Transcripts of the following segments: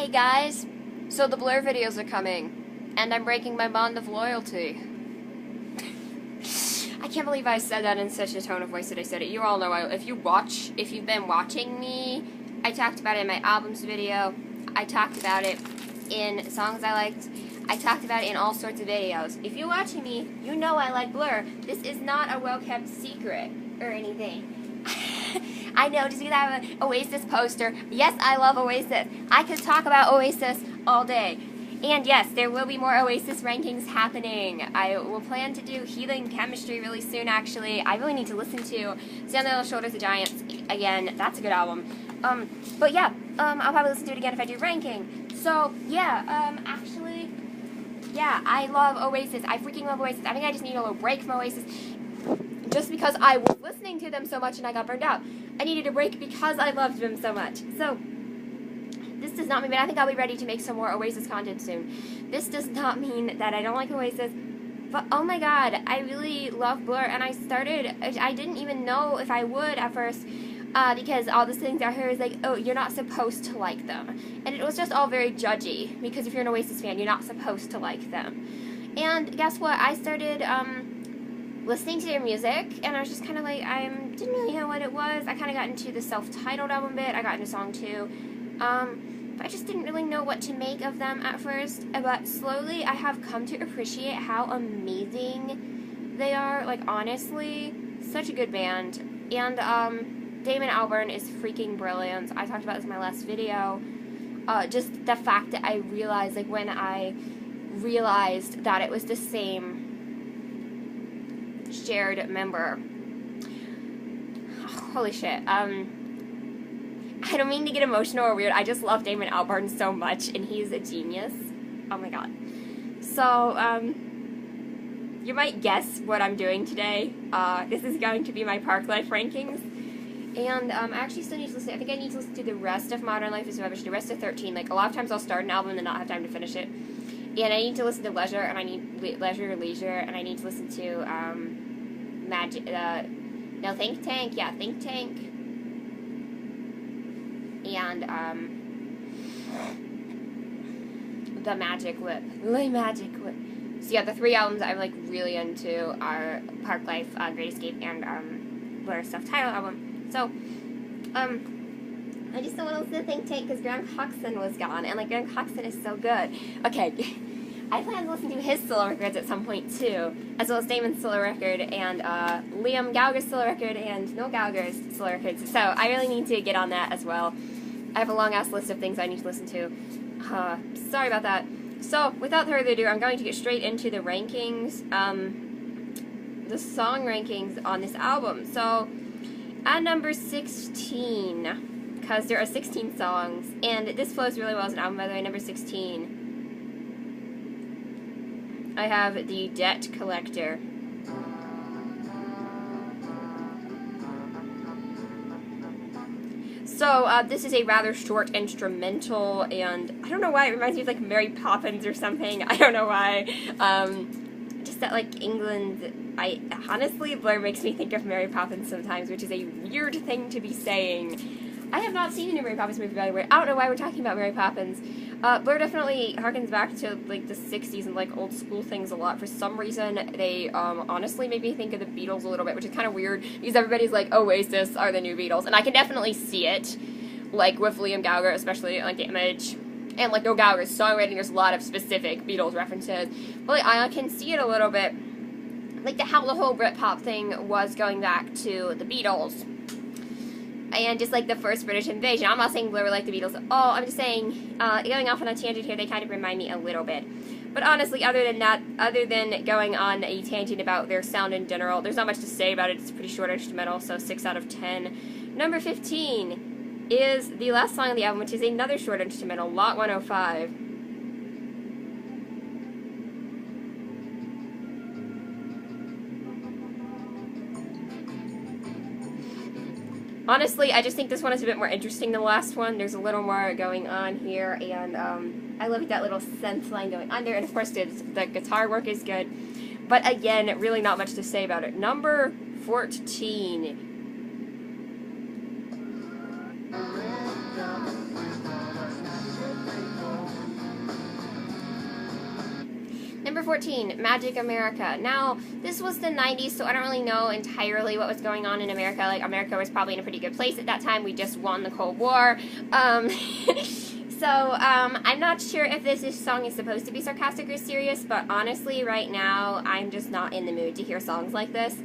Hey guys, so the Blur videos are coming, and I'm breaking my bond of loyalty. I can't believe I said that in such a tone of voice that I said it. You all know, if you've been watching me, I talked about it in my albums video, I talked about it in songs I liked, I talked about it in all sorts of videos. If you're watching me, you know I like Blur. This is not a well-kept secret or anything. I know, just because I have an Oasis poster. Yes, I love Oasis. I could talk about Oasis all day. And yes, there will be more Oasis rankings happening. I will plan to do Healing Chemistry really soon, actually. I really need to listen to Stand on the Shoulders of Giants again. That's a good album. But yeah, I'll probably listen to it again if I do ranking. So, yeah, actually, yeah, I love Oasis. I freaking love Oasis. I think I just need a little break from Oasis. Just because I was listening to them so much and I got burned out. I needed a break because I loved them so much. So, this does not mean, but I think I'll be ready to make some more Oasis content soon. This does not mean that I don't like Oasis, but oh my god, I really love Blur, and I didn't even know if I would at first, because all these things I heard is like, oh, you're not supposed to like them. And it was just all very judgy, because if you're an Oasis fan, you're not supposed to like them. And guess what? I started, listening to their music, and I was just kind of like, I didn't really know what it was. I kind of got into the self-titled album bit. I got into song 2. But I just didn't really know what to make of them at first. But slowly, I have come to appreciate how amazing they are. Like, honestly, such a good band. And, Damon Albarn is freaking brilliant. I talked about this in my last video. Just the fact that I realized, like, when I realized that it was the same shared member. Holy shit. I don't mean to get emotional or weird. I just love Damon Albarn so much, and he's a genius. Oh my god. So, you might guess what I'm doing today. This is going to be my Parklife rankings. And, I actually still need to listen. I think I need to listen to the rest of Modern Life is Rubbish, the rest of 13. Like, a lot of times I'll start an album and then not have time to finish it. And I need to listen to Leisure, and I need Leisure, and I need to listen to, Think Tank, yeah, Think Tank, and, The Magic Whip, So yeah, the 3 albums I'm, like, really into are Parklife, Great Escape, and, Blur self-titled album. So, I just don't want to listen to Think Tank because Graham Coxon was gone, and, like, Graham Coxon is so good. Okay, I plan to listen to his solo records at some point, too, as well as Damon's solo record, and, Liam Gallagher's solo record, and Noel Gallagher's solo records. So, I really need to get on that as well. I have a long-ass list of things I need to listen to. Sorry about that. So, without further ado, I'm going to get straight into the rankings, the song rankings on this album. So, at number 16, because there are 16 songs, and this flows really well as an album, by the way, number 16, I have The Debt Collector. So, this is a rather short instrumental, and I don't know why, it reminds me of, like, Mary Poppins or something. I don't know why. Just that, like, England, honestly, Blur makes me think of Mary Poppins sometimes, which is a weird thing to be saying. I have not seen a Mary Poppins movie, by the way. I don't know why we're talking about Mary Poppins. Blur definitely harkens back to, like, the 60s and, like, old school things a lot. For some reason, they, honestly made me think of the Beatles a little bit, which is kind of weird, because everybody's like, Oasis are the new Beatles, and I can definitely see it, like, with Liam Gallagher, especially, like, The Image, and, like, Noel Gallagher's songwriting, there's a lot of specific Beatles references, but, like, I can see it a little bit, like, how the whole Britpop thing was going back to the Beatles. And just, like, the first British invasion. I'm not saying Blur were like the Beatles at all. I'm just saying, going off on a tangent here, they kind of remind me a little bit. But honestly, other than that, other than going on a tangent about their sound in general, there's not much to say about it. It's a pretty short instrumental, so 6 out of 10. Number 15 is the last song on the album, which is another short instrumental, Lot 105. Honestly, I just think this one is a bit more interesting than the last one. There's a little more going on here, and I love that little synth line going under, and of course the guitar work is good. But again, really not much to say about it. Number 14. Number 14, Magic America. Now, this was the 90s, so I don't really know entirely what was going on in America. Like, America was probably in a pretty good place at that time. We just won the Cold War. I'm not sure if this song is supposed to be sarcastic or serious, but honestly, right now, I'm just not in the mood to hear songs like this.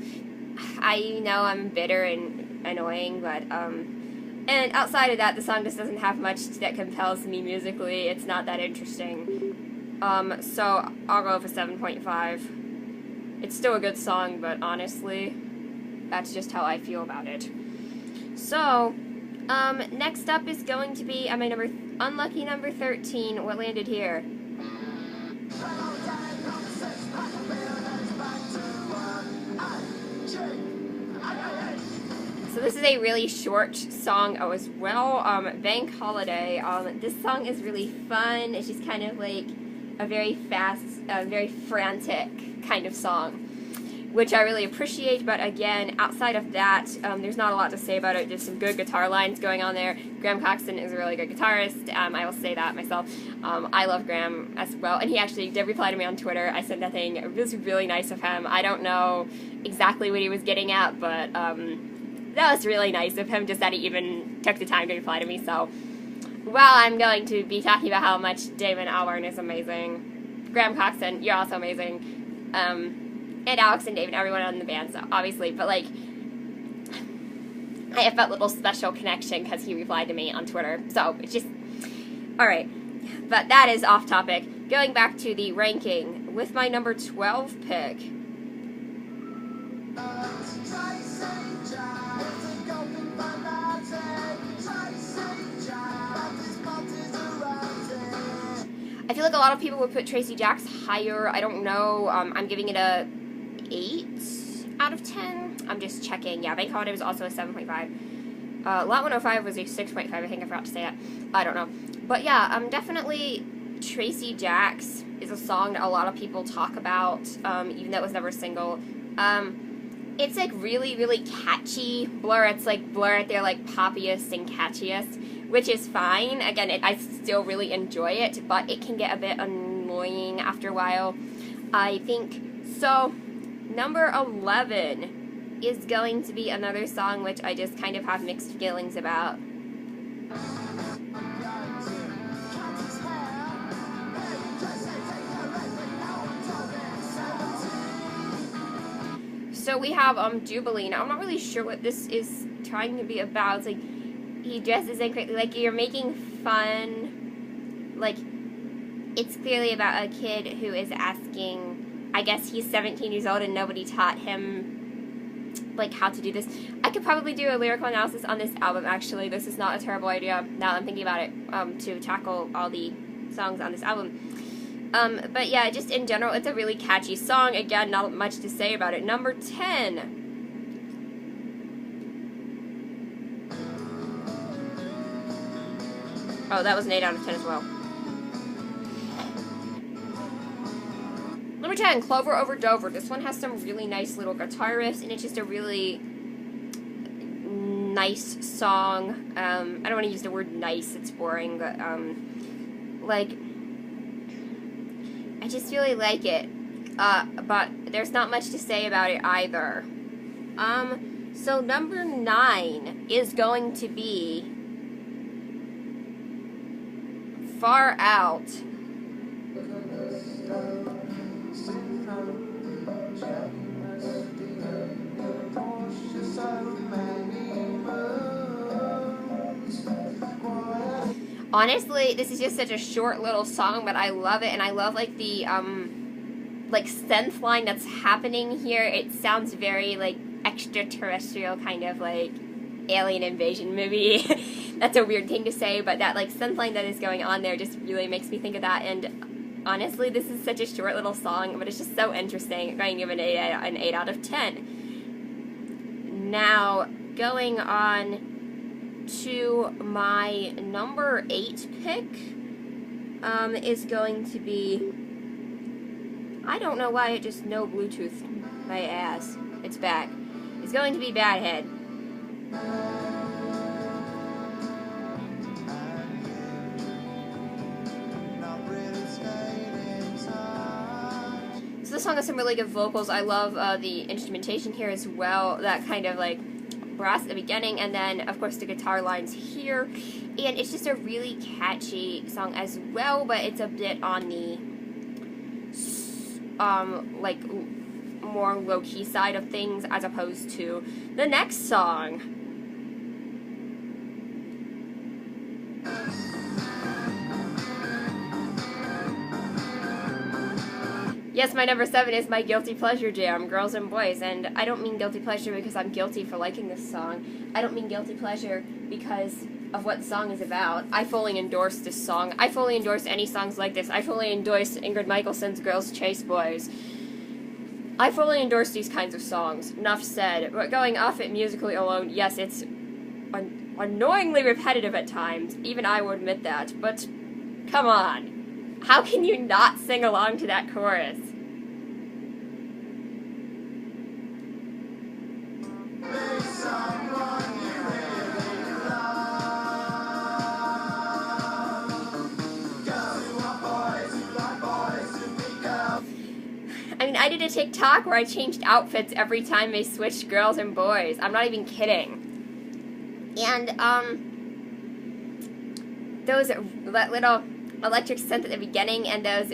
I know I'm bitter and annoying, but, and outside of that, the song just doesn't have much that compels me musically. It's not that interesting. So I'll go for 7.5. It's still a good song, but honestly, that's just how I feel about it. So, next up is going to be, my unlucky number 13, what landed here. So this is a really short song as well, Bank Holiday. This song is really fun. It's just kind of like a very fast, very frantic kind of song, which I really appreciate, but again, outside of that, there's not a lot to say about it. There's some good guitar lines going on there. Graham Coxon is a really good guitarist. I will say that myself. I love Graham as well, and he actually did reply to me on Twitter. I said nothing. It was really nice of him. I don't know exactly what he was getting at, but that was really nice of him, just that he even took the time to reply to me. So, while I'm going to be talking about how much Damon Albarn is amazing, Graham Coxon, you're also amazing, and Alex and David, everyone on the band, so obviously, but like, I have that little special connection because he replied to me on Twitter, so it's just, alright, but that is off topic. Going back to the ranking, with my number 12 pick, I feel like a lot of people would put Tracy Jacks higher. I don't know. I'm giving it a 8 out of 10. I'm just checking. Yeah, Bank Holiday was also a 7.5. Lot 105 was a 6.5. I think I forgot to say that. I don't know. But yeah, definitely Tracy Jacks is a song that a lot of people talk about, even though it was never a single. It's like really, really catchy. Blur, it's like Blur at their like poppiest and catchiest, which is fine. Again, I still really enjoy it, but it can get a bit annoying after a while, I think. So, number 11 is going to be another song which I just kind of have mixed feelings about. So we have Jubilee. Now I'm not really sure what this is trying to be about. It's like he dresses incorrectly, like you're making fun. Like it's clearly about a kid who is asking. I guess he's 17 years old and nobody taught him like how to do this. I could probably do a lyrical analysis on this album. Actually, this is not a terrible idea. Now that I'm thinking about it, to tackle all the songs on this album. But yeah, just in general, it's a really catchy song. Again, not much to say about it. Number 10. Oh, that was an 8 out of 10 as well. Number 10, Clover Over Dover. This one has some really nice little guitar riffs, and it's just a really nice song. I don't want to use the word nice, it's boring, but, like, I just really like it, but there's not much to say about it either. So number 9 is going to be Far Out. Honestly, this is just such a short little song, but I love it, and I love, like, the, like, synth line that's happening here. It sounds very, like, extraterrestrial, kind of, like, alien invasion movie. That's a weird thing to say, but that, like, synth line that is going on there just really makes me think of that, and honestly, this is such a short little song, but it's just so interesting. I'm going to give it an 8 out of 10. Now, going on to my number 8 pick, is going to be, I don't know why it just no Bluetooth my ass. It's back. It's going to be Bad Head. this song has some really good vocals. I love the instrumentation here as well. That kind of like brass at the beginning, and then of course the guitar lines here. And it's just a really catchy song as well, but it's a bit on the like more low-key side of things as opposed to the next song. Yes, my number 7 is my guilty pleasure jam, Girls and Boys, and I don't mean guilty pleasure because I'm guilty for liking this song. I don't mean guilty pleasure because of what the song is about. I fully endorse this song. I fully endorse any songs like this. I fully endorse Ingrid Michaelson's Girls Chase Boys. I fully endorse these kinds of songs. Enough said. But going off it musically alone, yes, it's annoyingly repetitive at times. Even I will admit that. But come on. How can you not sing along to that chorus? I mean, I did a TikTok where I changed outfits every time they switched girls and boys. I'm not even kidding. And, that little electric synth at the beginning and those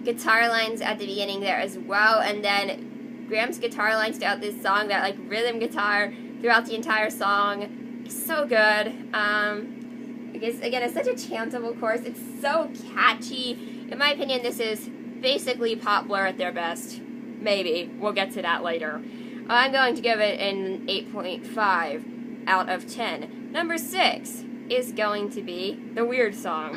guitar lines at the beginning there as well, and then Graham's guitar lines throughout this song, that like rhythm guitar throughout the entire song, is so good. Because again, it's such a chantable chorus. It's so catchy. In my opinion, this is basically Pop Blur at their best. Maybe. We'll get to that later. I'm going to give it an 8.5 out of 10. Number 6 is going to be the Weird Song.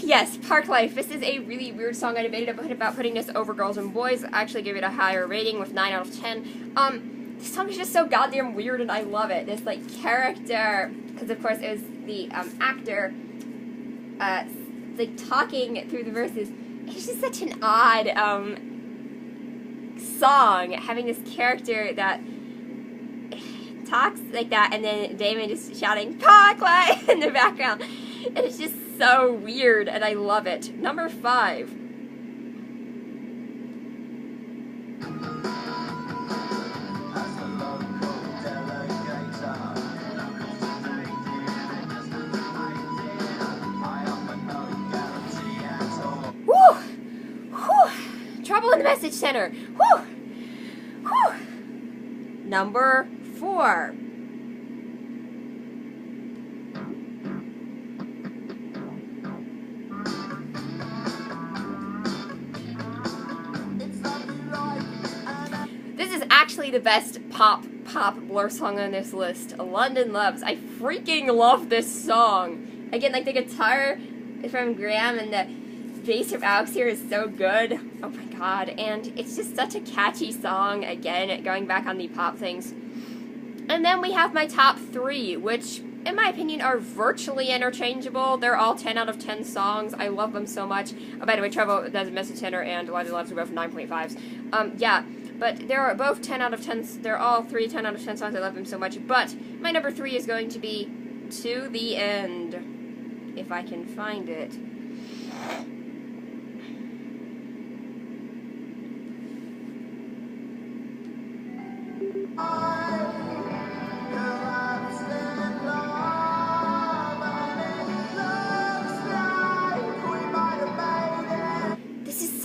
Yes, Parklife. This is a really weird song. I debated about putting this over Girls and Boys. I actually gave it a higher rating with 9 out of 10. This song is just so goddamn weird, and I love it. This, like, character, because, of course, it was the actor, like, talking through the verses. It's just such an odd, song, having this character that talks like that, and then Damon just shouting, Parklife, in the background. And it's just so weird, and I love it. Number 5. Trouble in the Message Center. Whew! Whew! Number 4. This is actually the best pop Blur song on this list. London Loves. I freaking love this song. Again, like the guitar from Graham and the bass from Alex here is so good. Oh my god. And it's just such a catchy song. Again, going back on the pop things. And then we have my top 3, which, in my opinion, are virtually interchangeable. They're all 10 out of 10 songs. I love them so much. Oh, by the way, Trouble Does Message Center and London Loves are both 9.5s. Yeah, but they're both 10 out of 10s. They're all 3 10 out of 10 songs. I love them so much. But my number 3 is going to be To the End, if I can find it.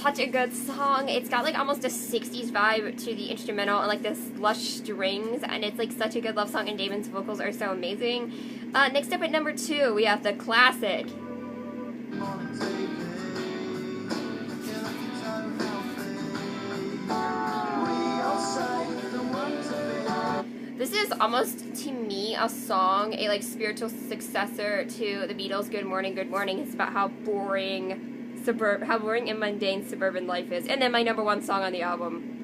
Such a good song. It's got like almost a 60s vibe to the instrumental and like this lush strings, and it's like such a good love song, and Damon's vocals are so amazing. Next up at number 2, we have the classic. This is almost, to me, a song, a like spiritual successor to the Beatles' Good Morning, Good Morning. It's about how boring and mundane suburban life is. And then my number 1 song on the album.